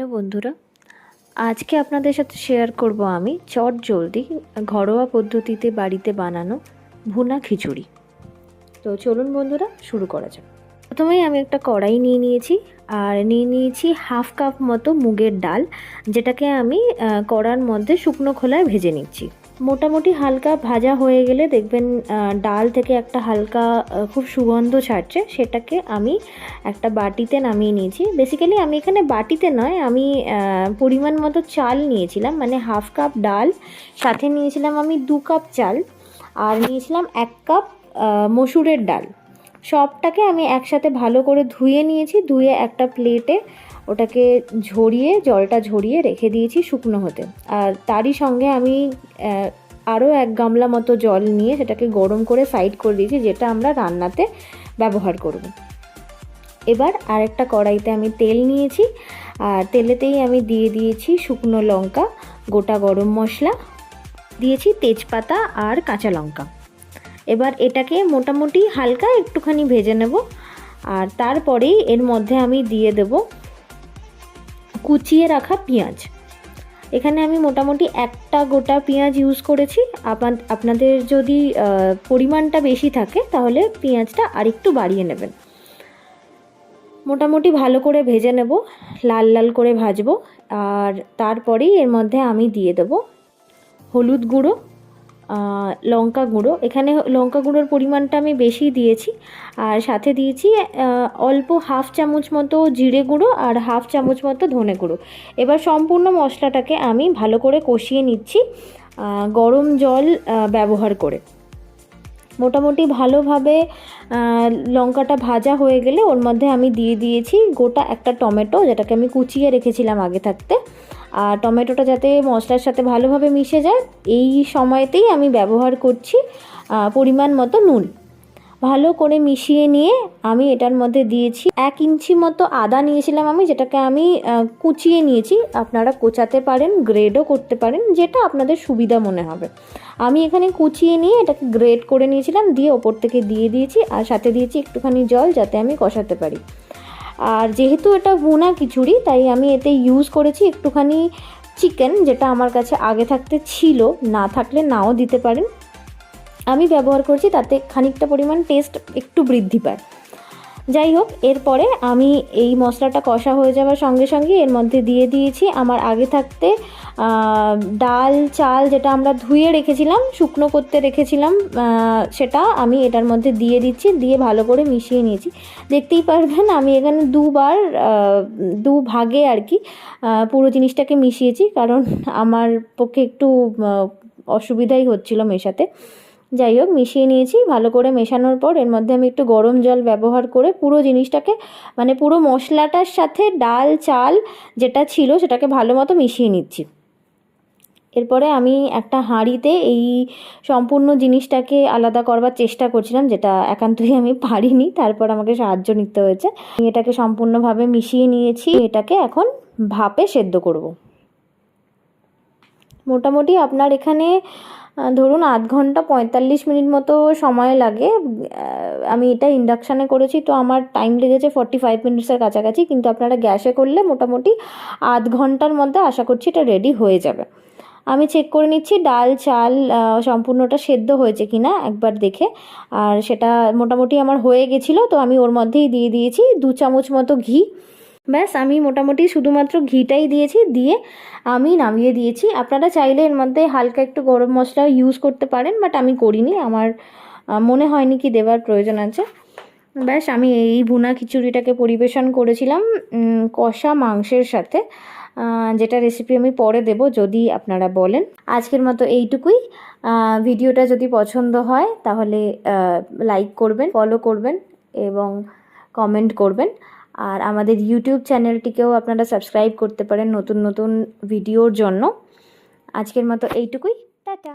Hello বন্ধুরা, আজকে আপনাদের সাথে শেয়ার করব আমি চটজলদি ঘরোয়া পদ্ধতিতে বাড়িতে বানানো ভুনা খিচুড়ি। তো চলুন বন্ধুরা, শুরু করা যাক। প্রথমেই আমি একটা কড়াই নিয়ে নিয়েছি আর নিয়ে নিয়েছি হাফ কাপ মতো মুগের ডাল, যেটাকে আমি কড়ার মধ্যে শুকনো খোলায় ভেজে নিচ্ছি। মোটামুটি হালকা ভাজা হয়ে গেলে দেখবেন ডাল থেকে একটা হালকা খুব সুগন্ধ ছাড়ছে, সেটাকে আমি একটা বাটিতে নামিয়ে নিয়েছি। বেসিক্যালি আমি এখানে বাটিতে নয়, আমি পরিমাণ মতো চাল নিয়েছিলাম, মানে হাফ কাপ ডাল, সাথে নিয়েছিলাম আমি 2 কাপ চাল, আর নিয়েছিলাম 1 কাপ মসুরের ডাল। সবটাকে আমি একসাথে ভালো করে ধুয়ে নিয়েছি। ধুয়ে একটা প্লেটে ওটাকে জলটা ঝরিয়ে রেখে দিয়েছি শুকনো হতে। আর তারই সঙ্গে আমি আরও 1 গামলা মতো জল নিয়ে সেটাকে গরম করে সাইড করে দিয়েছি, যেটা আমরা রান্নাতে ব্যবহার করব। এবার আরেকটা কড়াইতে আমি তেল নিয়েছি, আর তেলেতেই আমি দিয়ে দিয়েছি শুকনো লঙ্কা, গোটা গরম মশলা, দিয়েছি তেজপাতা আর কাঁচা লঙ্কা। এবার এটাকে মোটামুটি হালকা একটুখানি ভেজে নেব। আর তারপরেই এর মধ্যে আমি দিয়ে দেব কুচিয়ে রাখা পেঁয়াজ। এখানে আমি মোটামুটি একটা গোটা পেঁয়াজ ইউজ করেছি। আপনাদের যদি পরিমাণটা বেশি থাকে তাহলে পেঁয়াজটা আরেকটু বাড়িয়ে নেবেন। মোটামুটি ভালো করে ভেজে নেব, লাল লাল করে ভাজবো। আর তারপরেই এর মধ্যে আমি দিয়ে দেব হলুদ গুঁড়ো, লঙ্কা গুঁড়ো। এখানে লঙ্কা গুঁড়োর পরিমাণটা আমি বেশি দিয়েছি। আর সাথে দিয়েছি অল্প হাফ চামচ মতো জিরে গুঁড়ো আর হাফ চামচ মতো ধনে গুঁড়ো। এবার সম্পূর্ণ মশলাটাকে আমি ভালো করে কষিয়ে নিচ্ছি গরম জল ব্যবহার করে। মোটামুটি ভালোভাবে লঙ্কাটা ভাজা হয়ে গেলে ওর মধ্যে আমি দিয়ে দিয়েছি গোটা একটা টমেটো, যেটাকে আমি কুচিয়ে রেখেছিলাম আগে থাকতে। আর টমেটোটা যাতে মশলার সাথে ভালোভাবে মিশে যায়, এই সময়তেই আমি ব্যবহার করছি পরিমাণ মতো নুন। ভালো করে মিশিয়ে নিয়ে আমি এটার মধ্যে দিয়েছি 1 ইঞ্চি মতো আদা নিয়েছিলাম আমি, যেটাকে আমি কুচিয়ে নিয়েছি। আপনারা কোচাতে পারেন, গ্রেডও করতে পারেন, যেটা আপনাদের সুবিধা মনে হবে। আমি এখানে কুচিয়ে নিয়ে এটাকে গ্রেড করে নিয়েছিলাম, দিয়ে ওপর থেকে দিয়ে দিয়েছি। আর সাথে দিয়েছি একটুখানি জল, যাতে আমি কষাতে পারি। আর যেহেতু এটা ভুনা খিচুড়ি, তাই আমি এতে ইউজ করেছি একটুখানি চিকেন, যেটা আমার কাছে আগে থাকতে ছিল, না থাকলে নাও দিতে পারেন। আমি ব্যবহার করছি, তাতে খানিকটা পরিমাণ টেস্ট একটু বৃদ্ধি পায়। যাই হোক, এরপরে আমি এই মশলাটা কষা হয়ে যাওয়ার সঙ্গে সঙ্গে এর মধ্যে দিয়ে দিয়েছি আমার আগে থাকতে ডাল চাল, যেটা আমরা ধুয়ে রেখেছিলাম, শুকনো করতে রেখেছিলাম, সেটা আমি এটার মধ্যে দিয়ে দিচ্ছি। দিয়ে ভালো করে মিশিয়ে নিয়েছি। দেখতেই পারবেন আমি এখানে দু ভাগে আর কি পুরো জিনিসটাকে মিশিয়েছি, কারণ আমার পক্ষে একটু অসুবিধাই হচ্ছিল মেশাতে। যাই হোক, মিশিয়ে নিয়েছি। ভালো করে মেশানোর পর এর মধ্যে আমি একটু গরম জল ব্যবহার করে পুরো জিনিসটাকে, মানে পুরো মশলাটার সাথে ডাল চাল যেটা ছিল সেটাকে ভালো মতো মিশিয়ে নিচ্ছি। এরপরে আমি একটা হাঁড়িতে এই সম্পূর্ণ জিনিসটাকে আলাদা করবার চেষ্টা করছিলাম, যেটা একান্তই আমি পারিনি, তারপর আমাকে সাহায্য নিতে হয়েছে। এটাকে সম্পূর্ণভাবে মিশিয়ে নিয়েছি। এটাকে এখন ভাপে সেদ্ধ করব। মোটামুটি আপনার এখানে ধরুন 0.5 ঘন্টা 45 মিনিট মতো সময় লাগে। আমি এটা ইন্ডাকশানে করেছি, তো আমার টাইম লেগেছে 45 মিনিটসের কাছাকাছি। কিন্তু আপনারা গ্যাসে করলে মোটামুটি 0.5 ঘন্টার মধ্যে আশা করছি এটা রেডি হয়ে যাবে। আমি চেক করে নিচ্ছি ডাল চাল সম্পূর্ণটা সেদ্ধ হয়েছে কিনা একবার দেখে। আর সেটা মোটামুটি আমার হয়ে গেছিলো, তো আমি ওর মধ্যেই দিয়ে দিয়েছি 2 চামচ মতো ঘি। ব্যাস, আমি মোটামুটি শুধুমাত্র ঘিটাই দিয়েছি, দিয়ে আমি নামিয়ে দিয়েছি। আপনারা চাইলে এর মধ্যে হালকা একটু গরম মশলা ইউজ করতে পারেন, বাট আমি করিনি, আমার মনে হয়নি কি দেওয়ার প্রয়োজন আছে। ব্যাস, আমি এই ভুনা খিচুড়িটাকে পরিবেশন করেছিলাম কষা মাংসের সাথে, যেটা রেসিপি আমি পরে দেব যদি আপনারা বলেন। আজকের মতো এইটুকুই। ভিডিওটা যদি পছন্দ হয় তাহলে লাইক করবেন, ফলো করবেন এবং কমেন্ট করবেন। আর আমাদের ইউটিউব চ্যানেলটিকেও আপনারা সাবস্ক্রাইব করতে পারেন নতুন নতুন ভিডিওর জন্য। আজকের মতো এইটুকুই, টাটা।